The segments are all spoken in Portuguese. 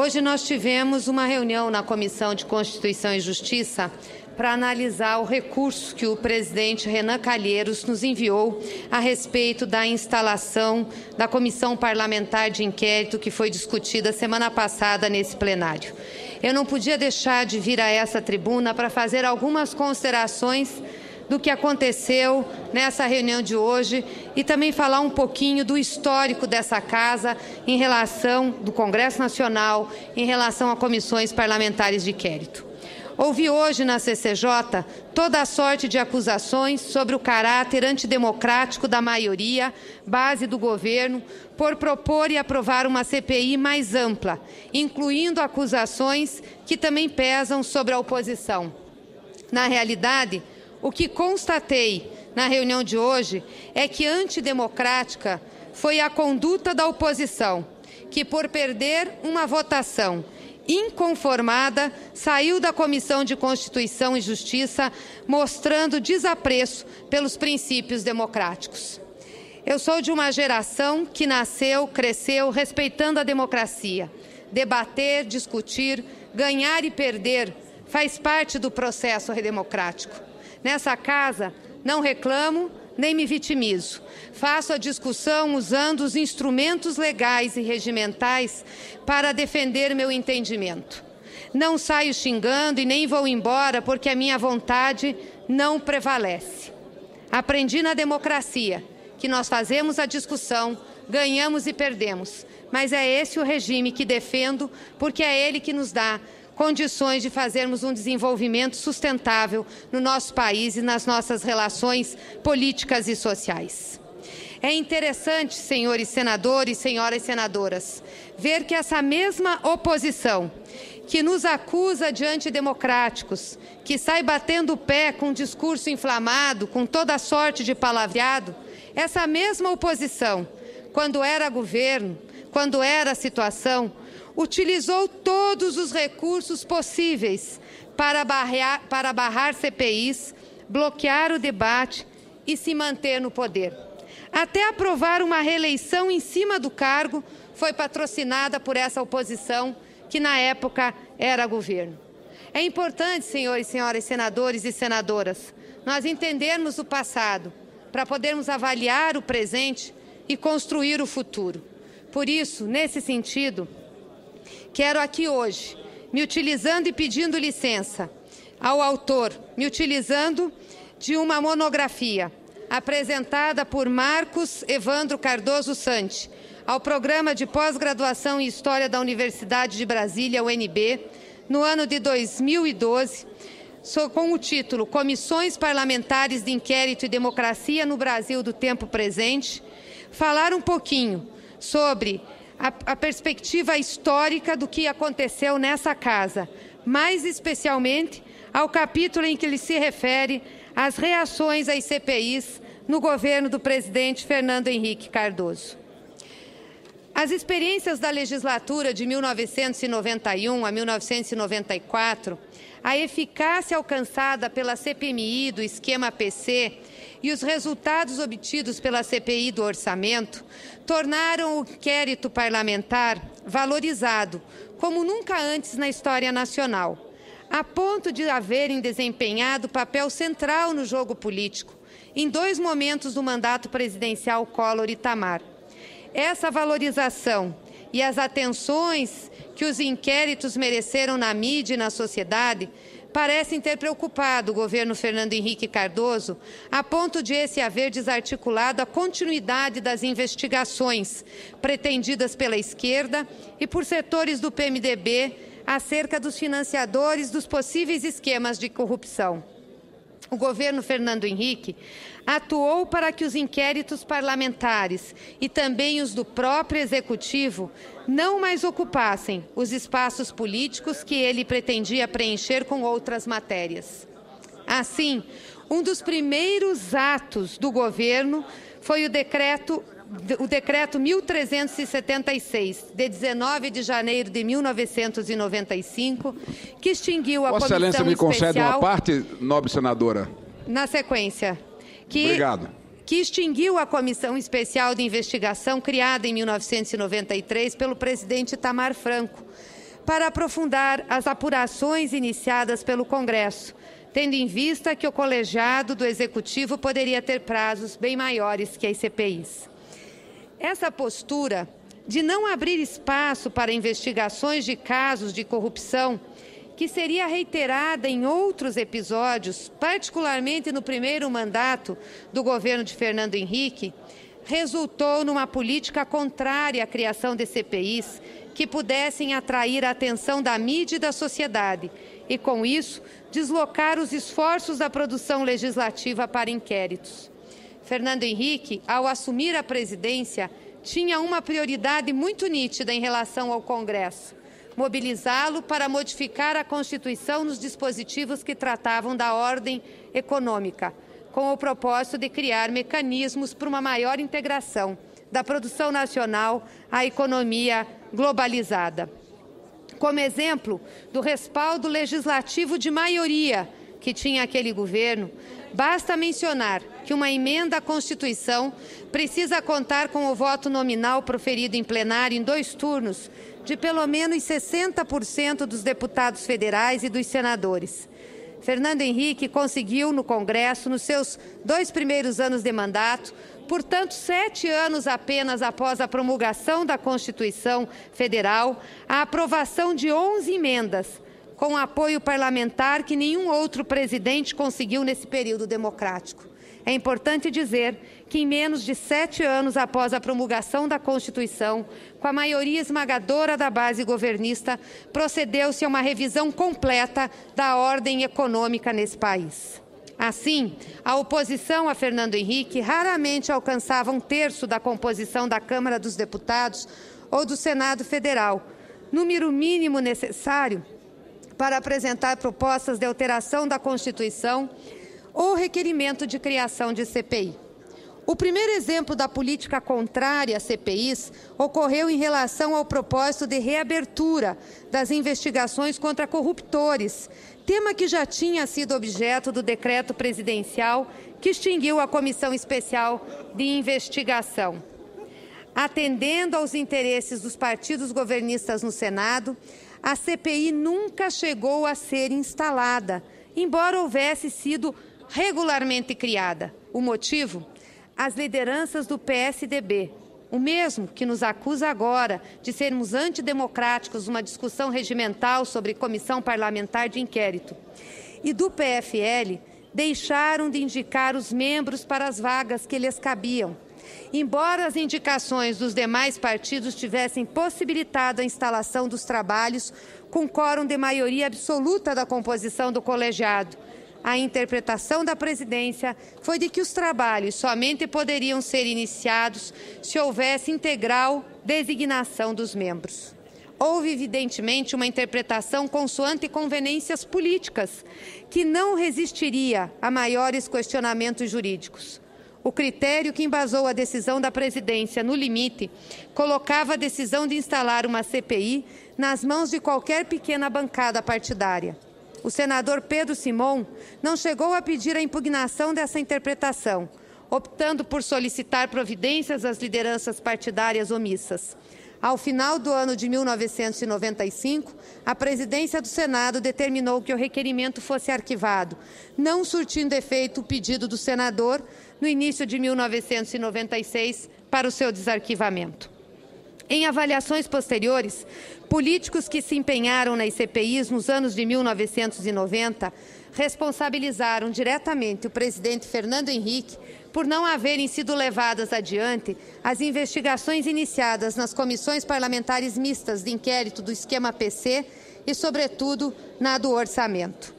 Hoje nós tivemos uma reunião na Comissão de Constituição e Justiça para analisar o recurso que o presidente Renan Calheiros nos enviou a respeito da instalação da Comissão Parlamentar de Inquérito que foi discutida semana passada nesse plenário. Eu não podia deixar de vir a essa tribuna para fazer algumas considerações do que aconteceu nessa reunião de hoje e também falar um pouquinho do histórico dessa casa em relação do Congresso Nacional, em relação a comissões parlamentares de inquérito. Ouvi hoje na CCJ toda a sorte de acusações sobre o caráter antidemocrático da maioria, base do governo, por propor e aprovar uma CPI mais ampla, incluindo acusações que também pesam sobre a oposição. Na realidade, o que constatei na reunião de hoje é que antidemocrática foi a conduta da oposição, que por perder uma votação inconformada, saiu da Comissão de Constituição e Justiça, mostrando desapreço pelos princípios democráticos. Eu sou de uma geração que nasceu, cresceu respeitando a democracia. Debater, discutir, ganhar e perder faz parte do processo democrático. Nessa casa, não reclamo nem me vitimizo. Faço a discussão usando os instrumentos legais e regimentais para defender meu entendimento. Não saio xingando e nem vou embora porque a minha vontade não prevalece. Aprendi na democracia que nós fazemos a discussão, ganhamos e perdemos, mas é esse o regime que defendo porque é ele que nos dá condições de fazermos um desenvolvimento sustentável no nosso país e nas nossas relações políticas e sociais. É interessante, senhores senadores e senhoras senadoras, ver que essa mesma oposição que nos acusa de antidemocráticos, que sai batendo o pé com um discurso inflamado, com toda sorte de palavreado, essa mesma oposição, quando era governo, quando era situação, utilizou todos os recursos possíveis para barrar CPIs, bloquear o debate e se manter no poder. Até aprovar uma reeleição em cima do cargo foi patrocinada por essa oposição, que na época era governo. É importante, senhores e senhoras senadores e senadoras, nós entendermos o passado para podermos avaliar o presente e construir o futuro. Por isso, nesse sentido, quero aqui hoje, me utilizando e pedindo licença ao autor, me utilizando de uma monografia apresentada por Marcos Evandro Cardoso Santi, ao Programa de Pós-Graduação em História da Universidade de Brasília, UNB, no ano de 2012, com o título Comissões Parlamentares de Inquérito e Democracia no Brasil do Tempo Presente, falar um pouquinho sobre a perspectiva histórica do que aconteceu nessa casa, mais especialmente ao capítulo em que ele se refere às reações às CPIs no governo do presidente Fernando Henrique Cardoso. As experiências da legislatura de 1991 a 1994, a eficácia alcançada pela CPMI do esquema PC e os resultados obtidos pela CPI do orçamento tornaram o inquérito parlamentar valorizado como nunca antes na história nacional, a ponto de haverem desempenhado papel central no jogo político, em dois momentos do mandato presidencial Collor-Itamar. Essa valorização e as atenções que os inquéritos mereceram na mídia e na sociedade parecem ter preocupado o governo Fernando Henrique Cardoso, a ponto de esse haver desarticulado a continuidade das investigações pretendidas pela esquerda e por setores do PMDB acerca dos financiadores dos possíveis esquemas de corrupção. O governo Fernando Henrique atuou para que os inquéritos parlamentares e também os do próprio Executivo não mais ocupassem os espaços políticos que ele pretendia preencher com outras matérias. Assim, um dos primeiros atos do governo foi o decreto 1376, de 19 de janeiro de 1995, que extinguiu a Comissão Especial... Vossa Excelência me concede uma parte, nobre senadora? Na sequência. Obrigado. Que extinguiu a Comissão Especial de Investigação criada em 1993 pelo presidente Itamar Franco, para aprofundar as apurações iniciadas pelo Congresso, tendo em vista que o colegiado do Executivo poderia ter prazos bem maiores que as CPIs. Essa postura de não abrir espaço para investigações de casos de corrupção, que seria reiterada em outros episódios, particularmente no primeiro mandato do governo de Fernando Henrique, resultou numa política contrária à criação de CPIs que pudessem atrair a atenção da mídia e da sociedade e, com isso, deslocar os esforços da produção legislativa para inquéritos. Fernando Henrique, ao assumir a presidência, tinha uma prioridade muito nítida em relação ao Congresso: mobilizá-lo para modificar a Constituição nos dispositivos que tratavam da ordem econômica, com o propósito de criar mecanismos para uma maior integração da produção nacional à economia globalizada. Como exemplo do respaldo legislativo de maioria que tinha aquele governo, basta mencionar que uma emenda à Constituição precisa contar com o voto nominal proferido em plenário em 2 turnos de pelo menos 60% dos deputados federais e dos senadores. Fernando Henrique conseguiu no Congresso, nos seus 2 primeiros anos de mandato, portanto, 7 anos apenas após a promulgação da Constituição Federal, a aprovação de 11 emendas, com apoio parlamentar que nenhum outro presidente conseguiu nesse período democrático. É importante dizer que, em menos de 7 anos após a promulgação da Constituição, com a maioria esmagadora da base governista, procedeu-se a uma revisão completa da ordem econômica nesse país. Assim, a oposição a Fernando Henrique raramente alcançava 1/3 da composição da Câmara dos Deputados ou do Senado Federal, número mínimo necessário para apresentar propostas de alteração da Constituição ou requerimento de criação de CPI. O primeiro exemplo da política contrária às CPIs ocorreu em relação ao propósito de reabertura das investigações contra corruptores, tema que já tinha sido objeto do decreto presidencial que extinguiu a Comissão Especial de Investigação. Atendendo aos interesses dos partidos governistas no Senado, a CPI nunca chegou a ser instalada, embora houvesse sido regularmente criada. O motivo? As lideranças do PSDB, o mesmo que nos acusa agora de sermos antidemocráticos numa discussão regimental sobre comissão parlamentar de inquérito, e do PFL, deixaram de indicar os membros para as vagas que lhes cabiam. Embora as indicações dos demais partidos tivessem possibilitado a instalação dos trabalhos com quórum de maioria absoluta da composição do colegiado, a interpretação da presidência foi de que os trabalhos somente poderiam ser iniciados se houvesse integral designação dos membros. Houve, evidentemente, uma interpretação consoante conveniências políticas, que não resistiria a maiores questionamentos jurídicos. O critério que embasou a decisão da presidência, no limite, colocava a decisão de instalar uma CPI nas mãos de qualquer pequena bancada partidária. O senador Pedro Simon não chegou a pedir a impugnação dessa interpretação, optando por solicitar providências às lideranças partidárias omissas. Ao final do ano de 1995, a presidência do Senado determinou que o requerimento fosse arquivado, não surtindo efeito o pedido do senador, no início de 1996, para o seu desarquivamento. Em avaliações posteriores, políticos que se empenharam nas CPIs nos anos de 1990 responsabilizaram diretamente o presidente Fernando Henrique por não haverem sido levadas adiante as investigações iniciadas nas comissões parlamentares mistas de inquérito do esquema PC e, sobretudo, na do orçamento.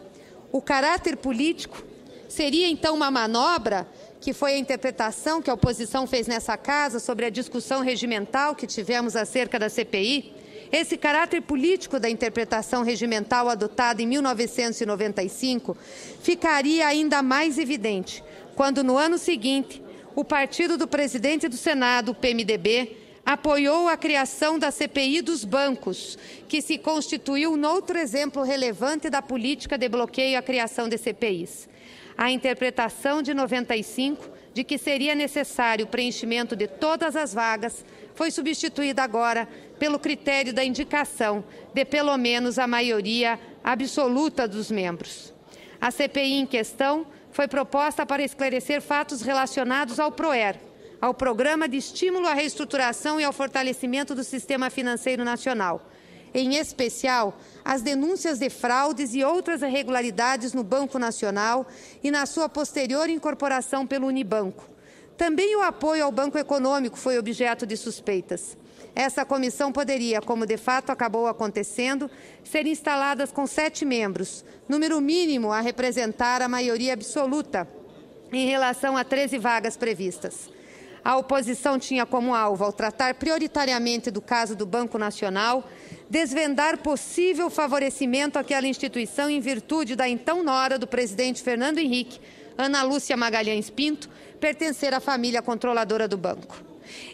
O caráter político seria, então, uma manobra, que foi a interpretação que a oposição fez nessa casa sobre a discussão regimental que tivemos acerca da CPI. Esse caráter político da interpretação regimental adotada em 1995 ficaria ainda mais evidente quando, no ano seguinte, o partido do presidente do Senado, o PMDB, apoiou a criação da CPI dos bancos, que se constituiu noutro exemplo relevante da política de bloqueio à criação de CPIs. A interpretação de 95 de que seria necessário o preenchimento de todas as vagas foi substituída agora pelo critério da indicação de pelo menos a maioria absoluta dos membros. A CPI em questão foi proposta para esclarecer fatos relacionados ao PROER, ao Programa de Estímulo à Reestruturação e ao Fortalecimento do Sistema Financeiro Nacional, em especial as denúncias de fraudes e outras irregularidades no Banco Nacional e na sua posterior incorporação pelo Unibanco. Também o apoio ao Banco Econômico foi objeto de suspeitas. Essa comissão poderia, como de fato acabou acontecendo, ser instalada com 7 membros, número mínimo a representar a maioria absoluta em relação a 13 vagas previstas. A oposição tinha como alvo, ao tratar prioritariamente do caso do Banco Nacional, desvendar possível favorecimento àquela instituição em virtude da então nora do presidente Fernando Henrique, Ana Lúcia Magalhães Pinto, pertencer à família controladora do banco.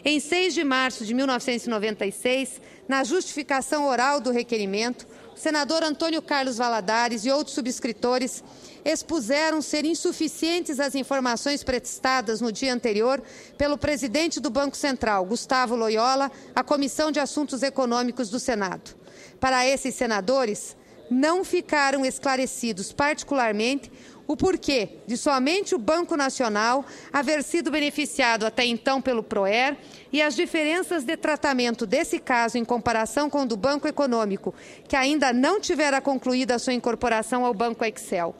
Em 6 de março de 1996, na justificação oral do requerimento, o senador Antônio Carlos Valadares e outros subscritores expuseram ser insuficientes as informações prestadas no dia anterior pelo presidente do Banco Central, Gustavo Loyola, à Comissão de Assuntos Econômicos do Senado. Para esses senadores, não ficaram esclarecidos particularmente o porquê de somente o Banco Nacional haver sido beneficiado até então pelo PROER e as diferenças de tratamento desse caso em comparação com o do Banco Econômico, que ainda não tivera concluído a sua incorporação ao Banco Excel.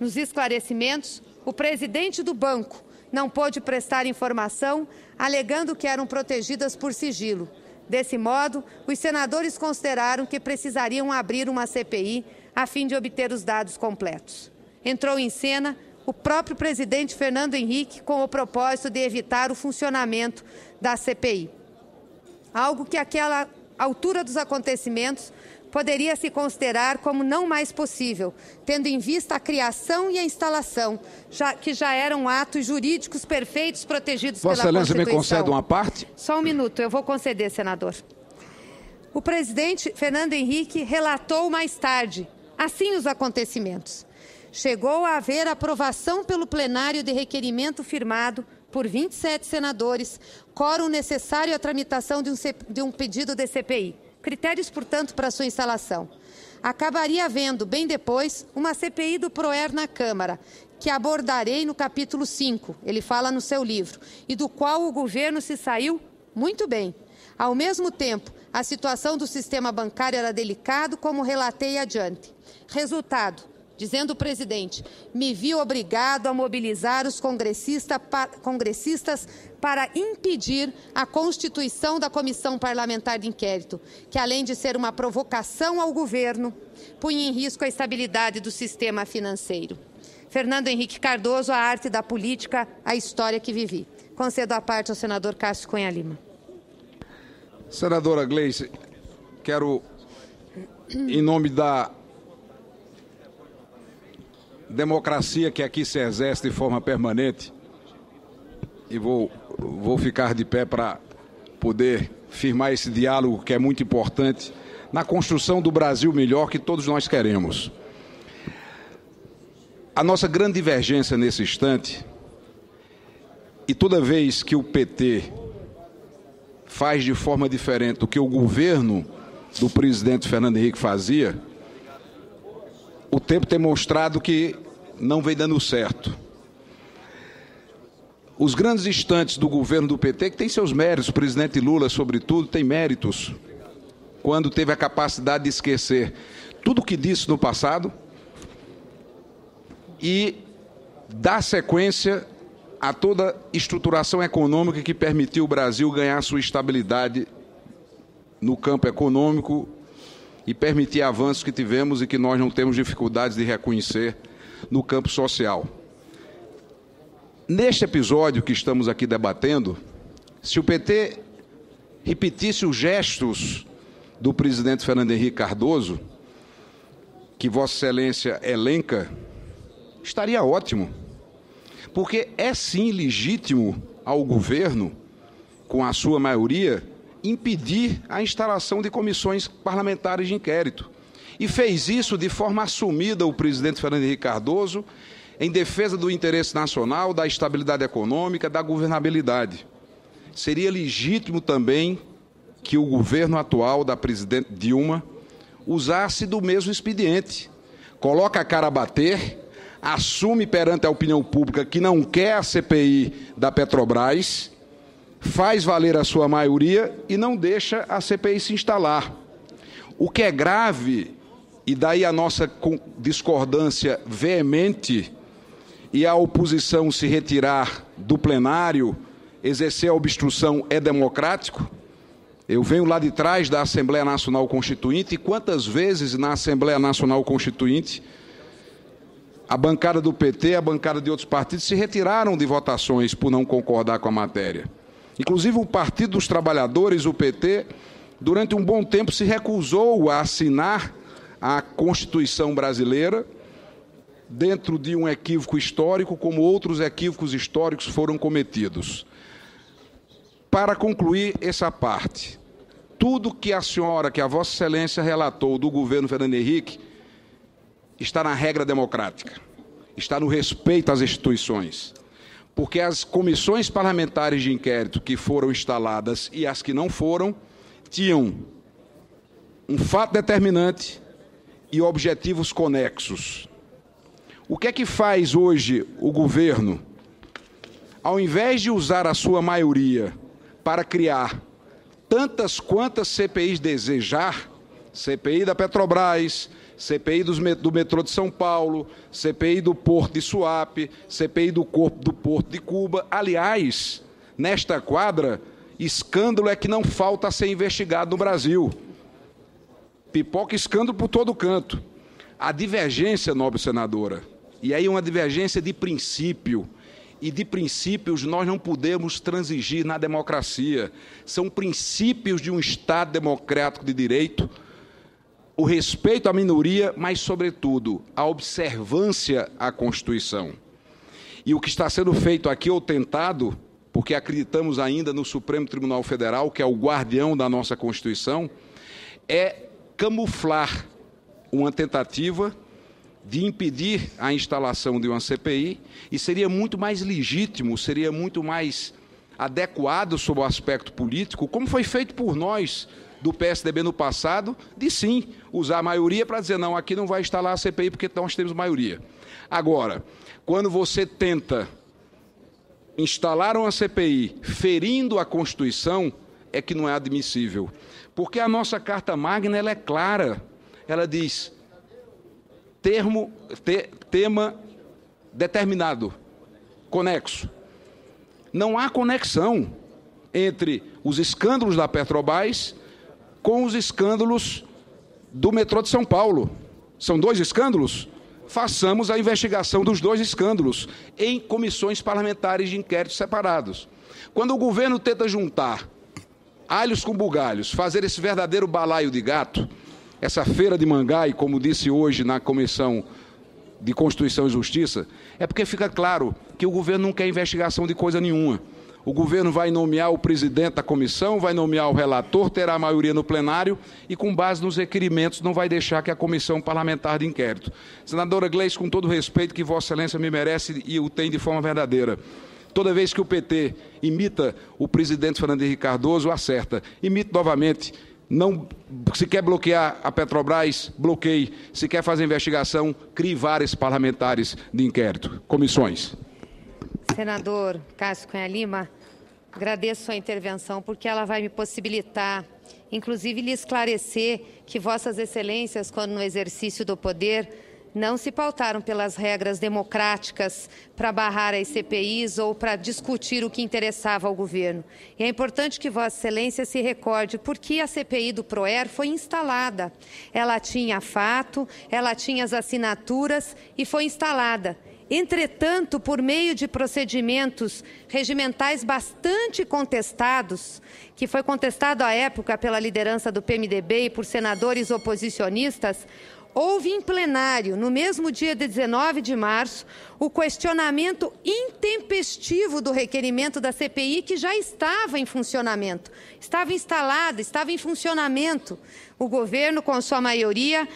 Nos esclarecimentos, o presidente do banco não pôde prestar informação, alegando que eram protegidas por sigilo. Desse modo, os senadores consideraram que precisariam abrir uma CPI a fim de obter os dados completos. Entrou em cena o próprio presidente Fernando Henrique com o propósito de evitar o funcionamento da CPI. Algo que àquela altura dos acontecimentos poderia se considerar como não mais possível, tendo em vista a criação e a instalação, que já eram atos jurídicos perfeitos protegidos pela Constituição. Vossa Excelência me concede uma parte? Só um minuto, eu vou conceder, senador. O presidente Fernando Henrique relatou mais tarde, assim os acontecimentos. Chegou a haver aprovação pelo plenário de requerimento firmado por 27 senadores, quórum necessário à tramitação de um pedido de CPI. Critérios, portanto, para sua instalação. Acabaria havendo, bem depois, uma CPI do PROER na Câmara, que abordarei no capítulo 5, ele fala no seu livro, e do qual o governo se saiu muito bem. Ao mesmo tempo, a situação do sistema bancário era delicada, como relatei adiante. Resultado, dizendo o presidente, me vi obrigado a mobilizar os congressistas para impedir a constituição da Comissão Parlamentar de Inquérito, que, além de ser uma provocação ao governo, punha em risco a estabilidade do sistema financeiro. Fernando Henrique Cardoso, A Arte da Política, a História que Vivi. Concedo a parte ao senador Cássio Cunha Lima. Senadora Gleice, quero, em nome da democracia que aqui se exerce de forma permanente, e vou ficar de pé para poder firmar esse diálogo que é muito importante na construção do Brasil melhor que todos nós queremos. A nossa grande divergência nesse instante, e toda vez que o PT faz de forma diferente do que o governo do presidente Fernando Henrique fazia, o tempo tem mostrado que não vem dando certo. Os grandes instantes do governo do PT, que tem seus méritos, o presidente Lula, sobretudo, tem méritos, quando teve a capacidade de esquecer tudo o que disse no passado e dar sequência a toda estruturação econômica que permitiu o Brasil ganhar sua estabilidade no campo econômico e permitir avanços que tivemos e que nós não temos dificuldades de reconhecer no campo social. Neste episódio que estamos aqui debatendo, se o PT repetisse os gestos do presidente Fernando Henrique Cardoso, que Vossa Excelência elenca, estaria ótimo. Porque é sim legítimo ao governo, com a sua maioria, impedir a instalação de comissões parlamentares de inquérito. E fez isso de forma assumida o presidente Fernando Henrique Cardoso, em defesa do interesse nacional, da estabilidade econômica, da governabilidade. seria legítimo também que o governo atual da presidente Dilma usasse do mesmo expediente. Coloca a cara a bater, assume perante a opinião pública que não quer a CPI da Petrobras, faz valer a sua maioria e não deixa a CPI se instalar. O que é grave, e daí a nossa discordância veemente, e a oposição se retirar do plenário, exercer a obstrução é democrático. Eu venho lá de trás da Assembleia Nacional Constituinte, e quantas vezes na Assembleia Nacional Constituinte a bancada do PT, a bancada de outros partidos se retiraram de votações por não concordar com a matéria. Inclusive o Partido dos Trabalhadores, o PT, durante um bom tempo se recusou a assinar a Constituição brasileira, dentro de um equívoco histórico, como outros equívocos históricos foram cometidos. Para concluir essa parte, tudo que a senhora, que a Vossa Excelência relatou do governo Fernando Henrique, está na regra democrática, está no respeito às instituições, porque as comissões parlamentares de inquérito que foram instaladas e as que não foram, tinham um fato determinante e objetivos conexos. O que é que faz hoje o governo? Ao invés de usar a sua maioria para criar tantas quantas CPIs desejar, CPI da Petrobras, CPI do metrô de São Paulo, CPI do Porto de Suape, CPI do Porto de Cuba. Aliás, nesta quadra, escândalo é que não falta a ser investigado no Brasil. Pipoca escândalo por todo canto. A divergência, nobre senadora, e aí uma divergência de princípio, e de princípios nós não podemos transigir na democracia. São princípios de um Estado democrático de direito, o respeito à minoria, mas, sobretudo, a observância à Constituição. E o que está sendo feito aqui, ou tentado, porque acreditamos ainda no Supremo Tribunal Federal, que é o guardião da nossa Constituição, é camuflar uma tentativa de impedir a instalação de uma CPI, e seria muito mais legítimo, seria muito mais adequado sob o aspecto político, como foi feito por nós do PSDB no passado, de sim usar a maioria para dizer não, aqui não vai instalar a CPI porque nós temos maioria. Agora, quando você tenta instalar uma CPI ferindo a Constituição, é que não é admissível. Porque a nossa Carta Magna ela é clara, ela diz tema determinado, conexo. Não há conexão entre os escândalos da Petrobras com os escândalos do metrô de São Paulo. São dois escândalos? Façamos a investigação dos dois escândalos em comissões parlamentares de inquérito separados. Quando o governo tenta juntar alhos com bugalhos, fazer esse verdadeiro balaio de gato, essa feira de Mangai, como disse hoje na Comissão de Constituição e Justiça, é porque fica claro que o governo não quer investigação de coisa nenhuma. O governo vai nomear o presidente da comissão, vai nomear o relator, terá a maioria no plenário e, com base nos requerimentos, não vai deixar que a comissão parlamentar de inquérito. Senadora Gleice, com todo o respeito que Vossa Excelência me merece e o tem de forma verdadeira, toda vez que o PT imita o presidente Fernando Henrique Cardoso, acerta. Imite novamente. Não, se quer bloquear a Petrobras, bloqueie. Se quer fazer investigação, crie vários parlamentares de inquérito, comissões. Senador Cássio Cunha Lima, agradeço sua intervenção porque ela vai me possibilitar, inclusive, lhe esclarecer que Vossas Excelências, quando no exercício do poder, não se pautaram pelas regras democráticas para barrar as CPIs ou para discutir o que interessava ao governo. E é importante que Vossa Excelência se recorde por que a CPI do PROER foi instalada. Ela tinha fato, ela tinha as assinaturas e foi instalada. Entretanto, por meio de procedimentos regimentais bastante contestados, que foi contestado à época pela liderança do PMDB e por senadores oposicionistas, houve em plenário, no mesmo dia de 19 de março, o questionamento intempestivo do requerimento da CPI, que já estava em funcionamento, estava instalado, estava em funcionamento. O governo, com sua maioria,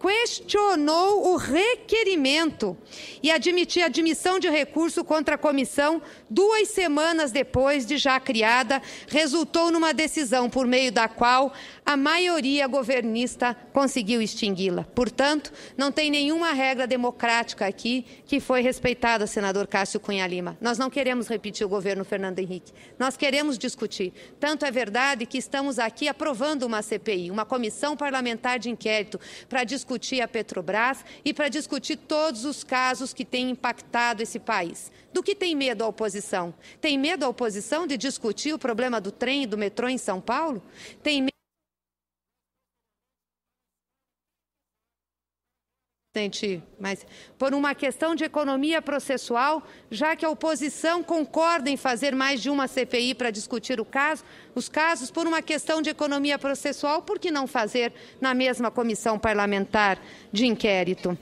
questionou o requerimento e admitiu a admissão de recurso contra a comissão 2 semanas depois de já criada, resultou numa decisão por meio da qual a maioria governista conseguiu extingui-la. Portanto, não tem nenhuma regra democrática aqui que foi respeitada, senador Cássio Cunha Lima. Nós não queremos repetir o governo Fernando Henrique. Nós queremos discutir. Tanto é verdade que estamos aqui aprovando uma CPI, uma comissão parlamentar de inquérito, para discutir a Petrobras e para discutir todos os casos que têm impactado esse país. Do que tem medo a oposição? Tem medo a oposição de discutir o problema do trem e do metrô em São Paulo? Tem medo, mas por uma questão de economia processual, já que a oposição concorda em fazer mais de uma CPI para discutir os casos, por uma questão de economia processual, por que não fazer na mesma comissão parlamentar de inquérito?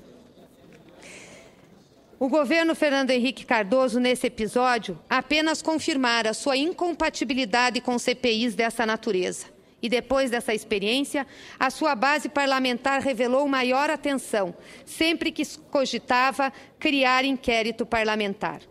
O governo Fernando Henrique Cardoso, nesse episódio, apenas confirmara sua incompatibilidade com CPIs dessa natureza. E depois dessa experiência, a sua base parlamentar revelou maior atenção, sempre que cogitava criar inquérito parlamentar.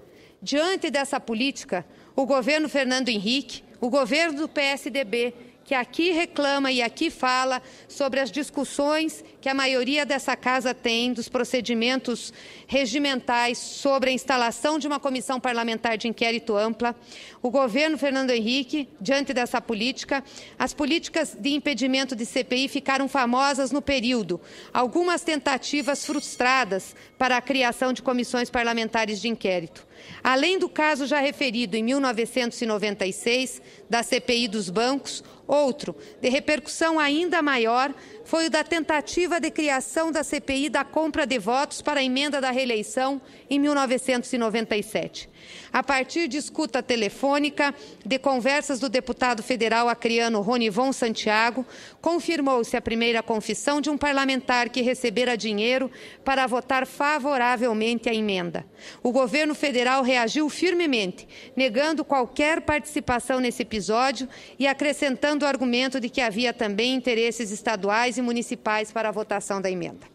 Diante dessa política, o governo Fernando Henrique, o governo do PSDB, que aqui reclama e aqui fala sobre as discussões que a maioria dessa casa tem dos procedimentos regimentais sobre a instalação de uma comissão parlamentar de inquérito ampla, o governo Fernando Henrique, diante dessa política, as políticas de impedimento de CPI ficaram famosas no período, algumas tentativas frustradas para a criação de comissões parlamentares de inquérito. Além do caso já referido em 1996, da CPI dos bancos, outro, de repercussão ainda maior, foi o da tentativa de criação da CPI da compra de votos para a emenda da reeleição em 1997. A partir de escuta telefônica, de conversas do deputado federal acreano Ronivon Santiago, confirmou-se a primeira confissão de um parlamentar que recebera dinheiro para votar favoravelmente à emenda. O governo federal reagiu firmemente, negando qualquer participação nesse episódio e acrescentando o argumento de que havia também interesses estaduais e municipais para a votação da emenda.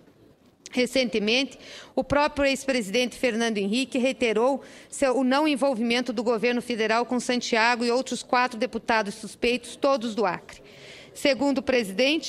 Recentemente, o próprio ex-presidente Fernando Henrique reiterou o não envolvimento do governo federal com Santiago e outros 4 deputados suspeitos, todos do Acre. Segundo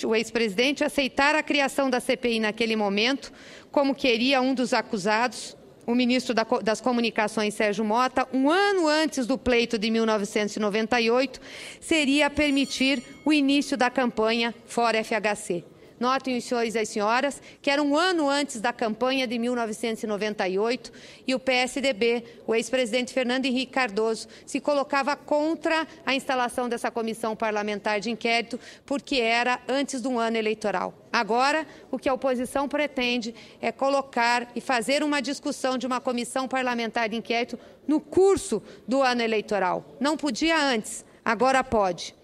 o ex-presidente, aceitar a criação da CPI naquele momento, como queria um dos acusados, o ministro das Comunicações, Sérgio Mota, um ano antes do pleito de 1998, seria permitir o início da campanha Fora FHC. Notem os senhores e as senhoras que era um ano antes da campanha de 1998 e o PSDB, o ex-presidente Fernando Henrique Cardoso, se colocava contra a instalação dessa comissão parlamentar de inquérito porque era antes de um ano eleitoral. Agora, o que a oposição pretende é colocar e fazer uma discussão de uma comissão parlamentar de inquérito no curso do ano eleitoral. Não podia antes, agora pode.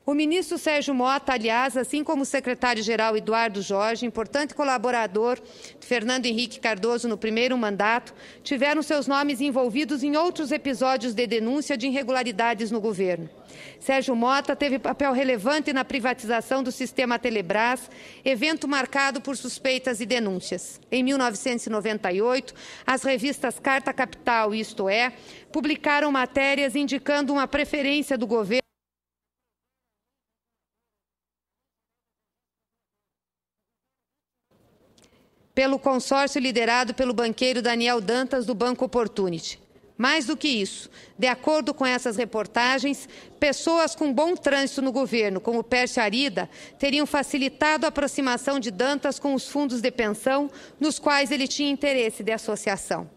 O ministro Sérgio Mota, aliás, assim como o secretário-geral Eduardo Jorge, importante colaborador de Fernando Henrique Cardoso no primeiro mandato, tiveram seus nomes envolvidos em outros episódios de denúncia de irregularidades no governo. Sérgio Mota teve papel relevante na privatização do sistema Telebrás, evento marcado por suspeitas e denúncias. Em 1998, as revistas Carta Capital e Isto É publicaram matérias indicando uma preferência do governo pelo consórcio liderado pelo banqueiro Daniel Dantas, do Banco Opportunity. Mais do que isso, de acordo com essas reportagens, pessoas com bom trânsito no governo, como Pércio Arida, teriam facilitado a aproximação de Dantas com os fundos de pensão, nos quais ele tinha interesse de associação.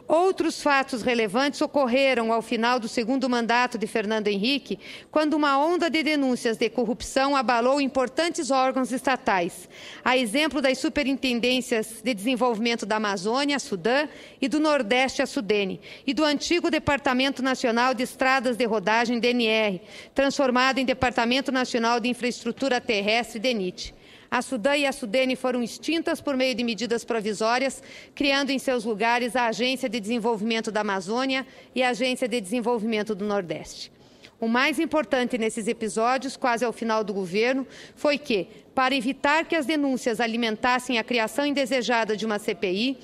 Outros fatos relevantes ocorreram ao final do segundo mandato de Fernando Henrique, quando uma onda de denúncias de corrupção abalou importantes órgãos estatais, a exemplo das Superintendências de Desenvolvimento da Amazônia, a SUDAM, e do Nordeste, a SUDENE, e do antigo Departamento Nacional de Estradas de Rodagem, DNR, transformado em Departamento Nacional de Infraestrutura Terrestre, DENIT. A SUDAM e a SUDENE foram extintas por meio de medidas provisórias, criando em seus lugares a Agência de Desenvolvimento da Amazônia e a Agência de Desenvolvimento do Nordeste. O mais importante nesses episódios, quase ao final do governo, foi que, para evitar que as denúncias alimentassem a criação indesejada de uma CPI,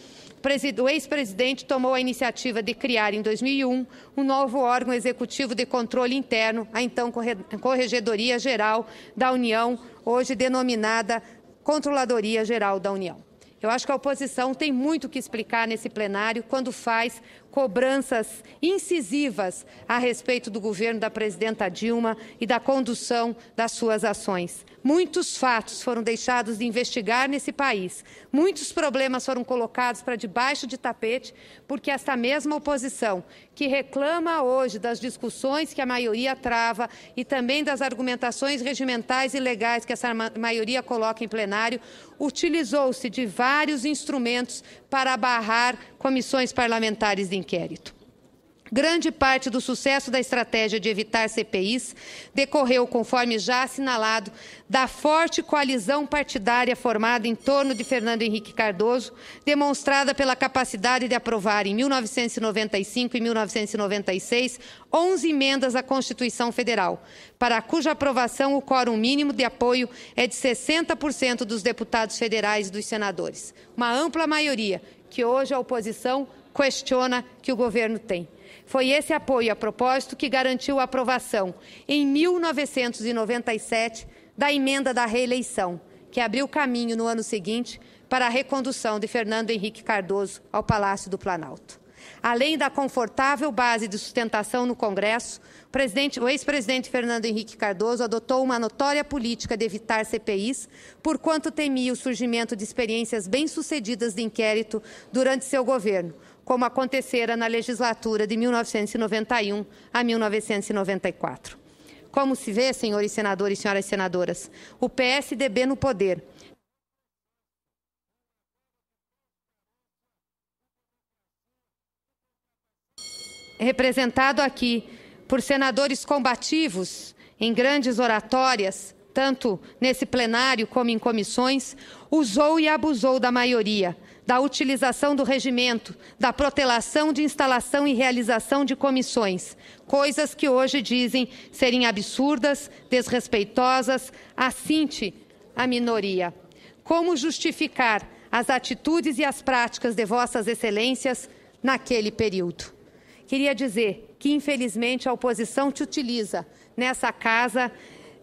o ex-presidente tomou a iniciativa de criar, em 2001, um novo órgão executivo de controle interno, a então Corregedoria Geral da União, hoje denominada Controladoria Geral da União. Eu acho que a oposição tem muito que explicar nesse plenário quando faz cobranças incisivas a respeito do governo da presidenta Dilma e da condução das suas ações. Muitos fatos foram deixados de investigar nesse país. Muitos problemas foram colocados para debaixo de tapete, porque esta mesma oposição, que reclama hoje das discussões que a maioria trava e também das argumentações regimentais e legais que essa maioria coloca em plenário, utilizou-se de vários instrumentos para barrar comissões parlamentares de inquérito. Grande parte do sucesso da estratégia de evitar CPIs decorreu, conforme já assinalado, da forte coalizão partidária formada em torno de Fernando Henrique Cardoso, demonstrada pela capacidade de aprovar em 1995 e 1996 11 emendas à Constituição Federal, para cuja aprovação o quórum mínimo de apoio é de 60% dos deputados federais e dos senadores. Uma ampla maioria que hoje a oposição questiona que o governo tem. Foi esse apoio, a propósito, que garantiu a aprovação, em 1997, da emenda da reeleição, que abriu caminho no ano seguinte para a recondução de Fernando Henrique Cardoso ao Palácio do Planalto. Além da confortável base de sustentação no Congresso, o ex-presidente Fernando Henrique Cardoso adotou uma notória política de evitar CPIs, porquanto temia o surgimento de experiências bem-sucedidas de inquérito durante seu governo, como acontecera na legislatura de 1991 a 1994. Como se vê, senhores senadores e senhoras senadoras, o PSDB no poder representado aqui por senadores combativos em grandes oratórias, tanto nesse plenário como em comissões, usou e abusou da maioria, da utilização do regimento, da protelação de instalação e realização de comissões, coisas que hoje dizem serem absurdas, desrespeitosas, assinte a minoria. Como justificar as atitudes e as práticas de vossas excelências naquele período? Queria dizer que, infelizmente, a oposição te utiliza nessa casa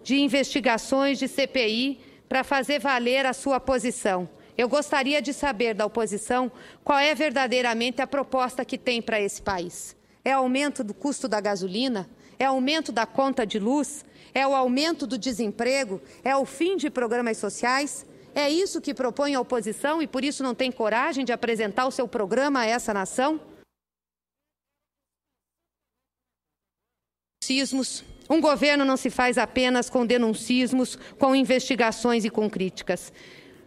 de investigações de CPI para fazer valer a sua posição. Eu gostaria de saber da oposição qual é verdadeiramente a proposta que tem para esse país. É aumento do custo da gasolina? É aumento da conta de luz? É o aumento do desemprego? É o fim de programas sociais? É isso que propõe a oposição e por isso não tem coragem de apresentar o seu programa a essa nação? Um governo não se faz apenas com denuncismos, com investigações e com críticas.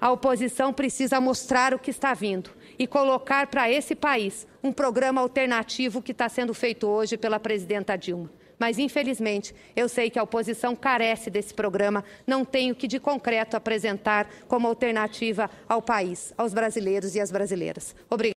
A oposição precisa mostrar o que está vindo e colocar para esse país um programa alternativo que está sendo feito hoje pela presidenta Dilma. Mas, infelizmente, eu sei que a oposição carece desse programa, não tem o que de concreto apresentar como alternativa ao país, aos brasileiros e às brasileiras. Obrigada.